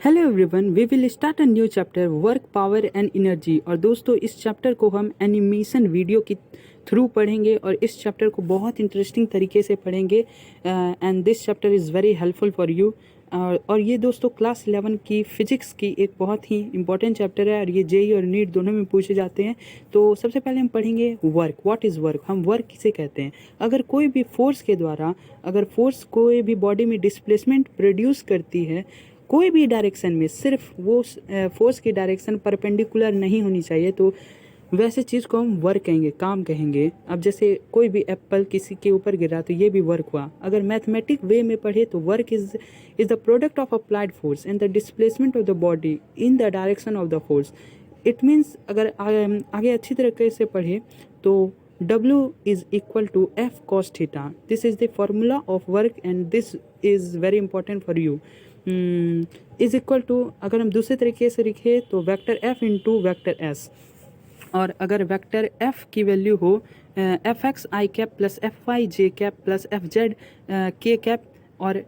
Hello everyone, we will start a new chapter work power and energy. और दोस्तों, इस chapter को हम एनिमेशन वीडियो के थ्रू पढ़ेंगे और इस चैप्टर को बहुत इंटरेस्टिंग तरीके से पढ़ेंगे and this chapter is very helpful for you. और ये दोस्तों क्लास 11 की फिजिक्स की एक बहुत ही इंपॉर्टेंट चैप्टर है और ये जेई और नीट दोनों में पूछे जाते हैं। तो सबसे पहले हम पढ़ेंगे वर्क। What is work? हम वर्क किसे कहते हैं? अगर कोई भी फोर्स के द्वारा अगर फोर्स कोई भी बॉडी में डिस्प्लेसमेंट प्रोड्यूस करती है कोई भी डायरेक्शन में, सिर्फ वो फोर्स की डायरेक्शन परपेंडिकुलर नहीं होनी चाहिए, तो वैसे चीज़ को हम वर्क कहेंगे, काम कहेंगे। अब जैसे कोई भी एप्पल किसी के ऊपर गिरा तो ये भी वर्क हुआ। अगर मैथमेटिक वे में पढ़े तो work is the product of applied force and the displacement of the body in the direction of the force. It means अगर आगे अच्छी तरीके से पढ़े तो W is equal to F cos theta. This is the formula of work and this is very important for you. Is equal to, अगर हम दूसरे तरीके से लिखे तो vector F into vector S। और अगर वेक्टर F की वैल्यू हो f x i cap plus f y j cap plus f z k cap, और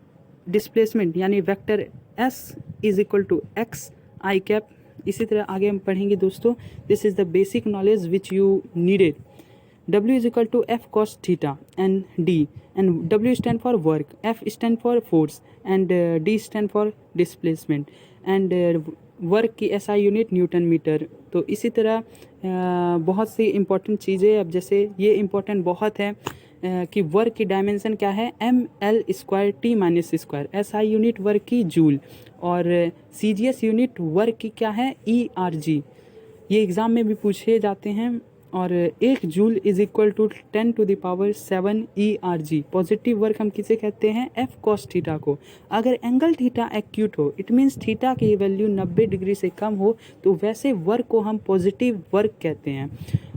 डिस्प्लेसमेंट यानी vector S is equal to x i cap. इसी तरह आगे हम पढ़ेंगे दोस्तों। This is the basic knowledge which you needed. W is equal to F cos theta and D, and W stand for work, F stand for force and D stand for displacement and work की SI unit Newton metre. तो इसी तरह बहुत सी important चीज़ें, अब जैसे ये important बहुत है कि वर्क की डायमेंशन क्या है, ml² t minus square. SI unit work की जूल और CGS यूनिट वर्क की क्या है, ERG। ये एग्ज़ाम में भी पूछे जाते हैं। और 1 joule is equal to 10⁷ ERG। Positive work हम किसे कहते हैं, F cos थीटा को। अगर एंगल थीटा एक्यूट हो, इट मीन्स थीटा की वैल्यू 90 डिग्री से कम हो, तो वैसे वर्क को हम पॉजिटिव वर्क कहते हैं।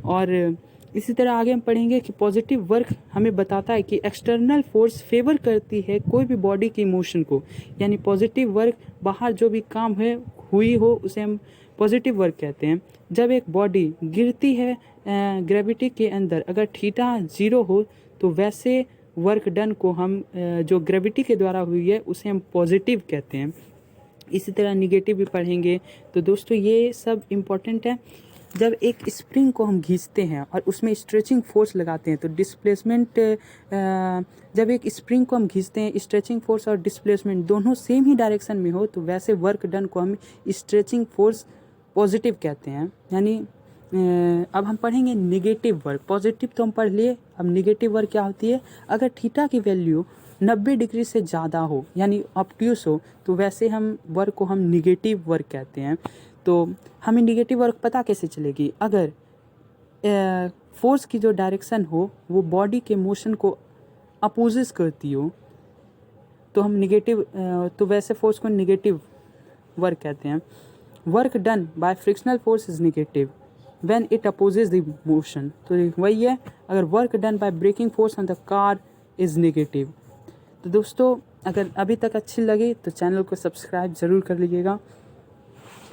और इसी तरह आगे हम पढ़ेंगे कि पॉजिटिव वर्क हमें बताता है कि एक्सटर्नल फोर्स फेवर करती है कोई भी बॉडी की मोशन को, यानी पॉजिटिव वर्क बाहर जो भी काम है हुई हो उसे हम पॉजिटिव वर्क कहते हैं। जब एक बॉडी गिरती है ग्रेविटी के अंदर, अगर थीटा 0 हो, तो वैसे वर्क डन को हम जो ग्रेविटी के द्वारा हुई है उसे हम पॉजिटिव कहते हैं। इसी तरह निगेटिव भी पढ़ेंगे। तो दोस्तों ये सब इम्पोर्टेंट है। जब एक स्प्रिंग को हम खींचते हैं और उसमें स्ट्रेचिंग फोर्स लगाते हैं तो डिस्प्लेसमेंट, जब एक स्प्रिंग को हम खींचते हैं, स्ट्रेचिंग फोर्स और डिस्प्लेसमेंट दोनों सेम ही डायरेक्शन में हो, तो वैसे वर्क डन को हम स्ट्रेचिंग फोर्स पॉजिटिव कहते हैं। यानी अब हम पढ़ेंगे निगेटिव वर्क। पॉजिटिव तो हम पढ़ लिए, अब निगेटिव वर्क क्या होती है। अगर थीटा की वैल्यू 90 डिग्री से ज़्यादा हो, यानी ऑब्ट्यूस हो, तो वैसे हम वर्क को हम निगेटिव वर्क कहते हैं। तो हमें निगेटिव वर्क पता कैसे चलेगी, अगर फोर्स की जो डायरेक्शन हो वो बॉडी के मोशन को अपोजिस करती हो, तो हम निगेटिव, तो वैसे फोर्स को निगेटिव वर्क कहते हैं। Work done by frictional force is negative when it opposes the motion. तो वही है, अगर work done by braking force on the car is negative. तो दोस्तों, अगर अभी तक अच्छी लगी तो चैनल को सब्सक्राइब ज़रूर कर लीजिएगा।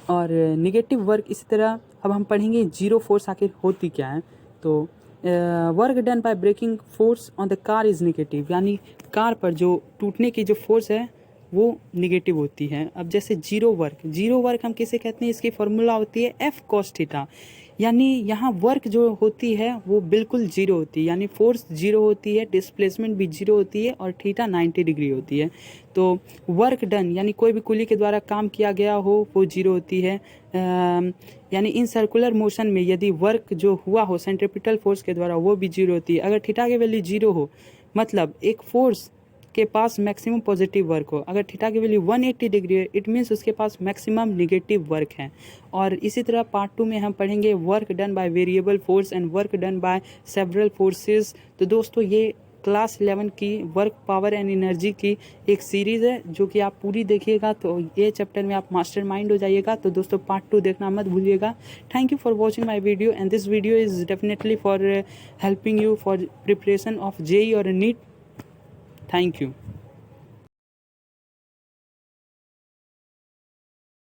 और नेगेटिव वर्क इसी तरह अब हम पढ़ेंगे जीरो फोर्स आखिर होती क्या है। तो work done by braking force on the car is negative, यानी कार पर जो टूटने की जो फोर्स है वो निगेटिव होती है। अब जैसे जीरो वर्क हम किसे कहते हैं, इसकी फॉर्मूला होती है F cos थीटा। यानी यहाँ वर्क जो होती है वो बिल्कुल जीरो होती है, यानी फोर्स जीरो होती है, डिस्प्लेसमेंट भी जीरो होती है और थीटा 90 डिग्री होती है। तो वर्क डन यानी कोई भी कुली के द्वारा काम किया गया हो वो जीरो होती है। यानी इन सर्कुलर मोशन में यदि वर्क जो हुआ हो सेंट्रीपिटल फोर्स के द्वारा वो भी जीरो होती है। अगर थीटा की वैल्यू जीरो हो, मतलब एक फोर्स के पास मैक्सिमम पॉजिटिव वर्क हो, अगर थीटा की वैल्यू 180 डिग्री है, इट मीन्स उसके पास मैक्सिमम निगेटिव वर्क है। और इसी तरह पार्ट 2 में हम पढ़ेंगे work done by variable force and work done by several forces. तो दोस्तों ये क्लास 11 की वर्क पावर एंड एनर्जी की एक सीरीज़ है जो कि आप पूरी देखिएगा तो ये चैप्टर में आप मास्टर माइंड हो जाइएगा। तो दोस्तों पार्ट 2 देखना मत भूलिएगा। Thank you for watching my video and this video is definitely for helping you for preparation of JEE और नीट। Thank you.